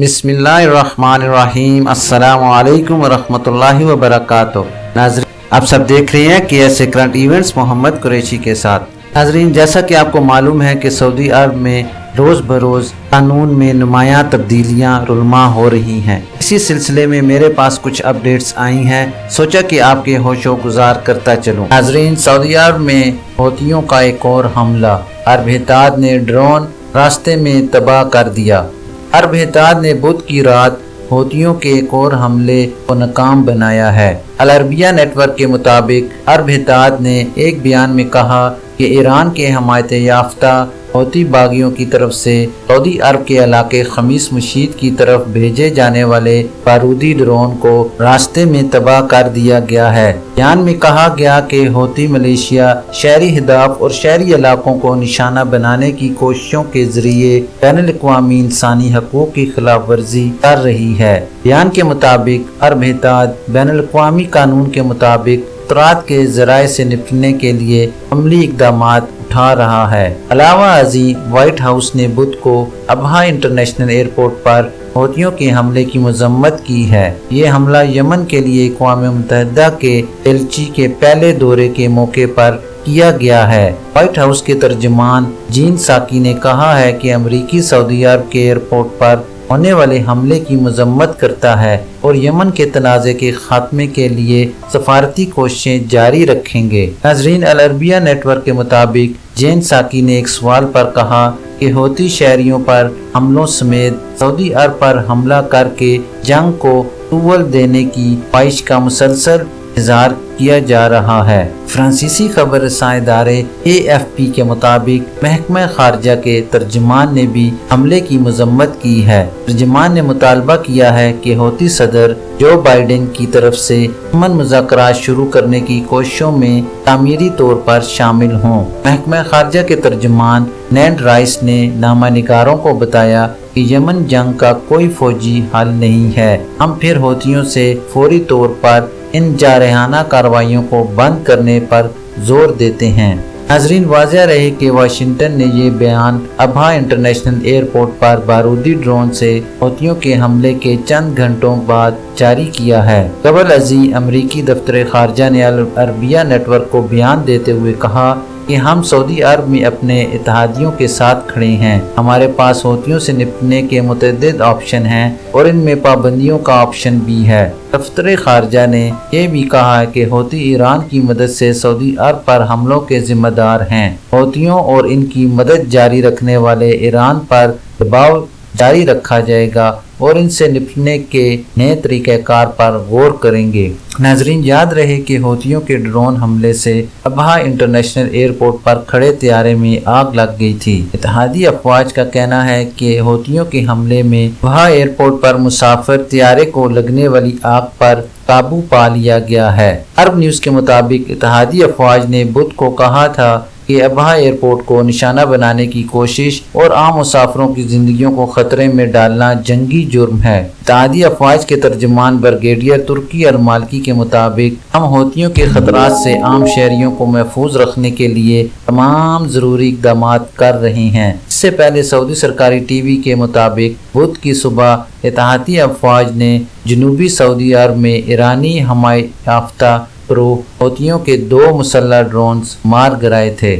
बिस्मिल्लाहिर्रहमानिर्रहीम। अस्सलामु अलैकुम वरहमतुल्लाहि वबरकातुहू। नाज़रीन, आप सब देख रहे हैं KSA current events Mohammad Qureshi के साथ। नाज़रीन, जैसा कि आपको मालूम है कि सऊदी अरब में रोज़ बरोज़ कानून में नुमायां तब्दीलियां रुलमा हो रही हैं। इसी सिलसिले में मेरे पास कुछ अपडेट्स आई हैं, सोचा कि आपके होशो गुजार करता चलूं। नाज़रीन, सऊदी अरब में हौतियों का एक और हमला। अरब इत्तेहाद ने ड्रोन रास्ते में तबाह कर दिया। अरब इत्तेहाद ने बुध की रात हौतियों के एक और हमले को नाकाम बनाया है। अल अरबिया नेटवर्क के मुताबिक अरब इत्तेहाद ने एक बयान में कहा कि ईरान के हमायत याफ्ता हौती बागियों की तरफ से सऊदी अरब के इलाके खमीस मशीद की तरफ भेजे जाने वाले बारूदी ड्रोन को रास्ते में तबाह कर दिया गया है। बयान में कहा गया कि हौती मलेशिया शहरी हिदाफ और शहरी इलाकों को निशाना बनाने की कोशिशों के जरिए बैनुल-अक़वामी इंसानी हकूक़ की खिलाफ वर्जी कर रही है। बयान के मुताबिक अरब इत्तेहाद बैनुल-अक़वामी कानून के मुताबिक खतरात के ज़राए से निपटने के लिए अमली इक़दामात उठा रहा है। अलावा अज़ीं, व्हाइट हाउस ने बुध को अबहा इंटरनेशनल एयरपोर्ट पर हौतियों के हमले की मजम्मत की है। ये हमला यमन के लिए अक़वाम मुत्तहिदा के एलची के पहले दौरे के मौके पर किया गया है। व्हाइट हाउस के तर्जुमान जेन साकी ने कहा है कि अमरीकी सऊदी अरब के एयरपोर्ट पर होने वाले हमले की मजम्मत करता है और यमन के तनाज़े के खात्मे के लिए सफारती कोशिशें जारी रखेंगे। नाज़रीन, अल अरबिया नेटवर्क के मुताबिक जेन साकी ने एक सवाल पर कहा कि हौती शहरियों पर हमलों समेत सऊदी अरब पर हमला करके जंग को तुवल देने की ख्वाहिश का मुसलसल इज़हार किया जा रहा है। फ्रांसीसी खबर रसां इदारे AFP के मुताबिक महकमा खारजा के तर्जुमान ने भी हमले की मजम्मत की है। तर्जुमान ने मुतालबा किया है कि हौती सदर जो बाइडेन की तरफ से अमन मुज़ाकरात शुरू करने की कोशिशों में तामीरी तौर पर शामिल हों। महकमा खारजा के तर्जुमान नेड राइस ने नामानिगारों को बताया कि यमन जंग का कोई फौजी हल नहीं है। हम फिर हौतियों से फौरी तौर पर इन जारहाना कार्रवाइयों को बंद करने पर जोर देते हैं। नाज़रीन, वाज़ेह रहे कि वाशिंगटन ने ये बयान अबहा इंटरनेशनल एयरपोर्ट पर बारूदी ड्रोन से हौतियों के हमले के चंद घंटों बाद जारी किया है। कबल अज़ीं, अमरीकी दफ्तर खारजा ने अल अरबिया नेटवर्क को बयान देते हुए कहा कि हम सऊदी अरब में अपने इत्तेहादियों के साथ खड़े हैं। हमारे पास हौतियों से निपटने के मुतअद्दिद ऑप्शन हैं और इनमें पाबंदियों का ऑप्शन भी है। दफ्तर खारजा ने यह भी कहा है कि हौती ईरान की मदद से सऊदी अरब पर हमलों के जिम्मेदार हैं। हौतियों और इनकी मदद जारी रखने वाले ईरान पर दबाव जारी रखा जाएगा और इनसे निपटने के नए तरीक़ाकार पर गौर करेंगे। नाज़रीन, याद रहे कि हौतियों के ड्रोन हमले से अबहा इंटरनेशनल एयरपोर्ट पर खड़े तैयारे में आग लग गई थी। इत्तेहादी अफवाज का कहना है कि हौतियों के हमले में अबहा एयरपोर्ट पर मुसाफिर तैयारे को लगने वाली आग पर काबू पा लिया गया है। अरब न्यूज़ के मुताबिक इत्तेहादी अफवाज ने बुध को कहा था कि अबहा एयरपोर्ट को निशाना बनाने की कोशिश और आम मुसाफिरों की जिंदगियों को खतरे में डालना जंगी जुर्म है। इत्तेहादी अफवाज के तर्जुमान ब्रिगेडियर तुर्की अल मालिकी के मुताबिक हम हौतियों के खतरात से आम शहरियों को महफूज रखने के लिए तमाम ज़रूरी इक़दामात कर रहे हैं। इससे पहले सऊदी सरकारी TV के मुताबिक बुध की सुबह इत्तेहादी अफवाज ने जनूबी सऊदी अरब में ईरानी हमायत याफ्ता हौतियों के 2 मुसल्लह ड्रोन्स मार गिराए थे।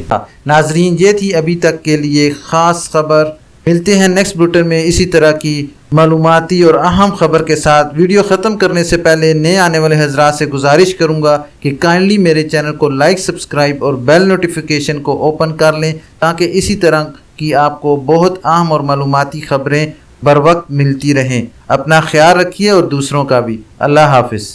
नाजरीन, ये थी अभी तक के लिए ख़ास खबर। मिलते हैं नेक्स्ट बुलेटिन में इसी तरह की मालूमाती और अहम खबर के साथ। वीडियो ख़त्म करने से पहले नए आने वाले हज़रात से गुजारिश करूँगा कि काइंडली मेरे चैनल को लाइक, सब्सक्राइब और बेल नोटिफिकेशन को ओपन कर लें ताकि इसी तरह की आपको बहुत अहम और मालूमाती खबरें बर वक्त मिलती रहें। अपना ख्याल रखिए और दूसरों का भी। अल्लाह हाफिज़।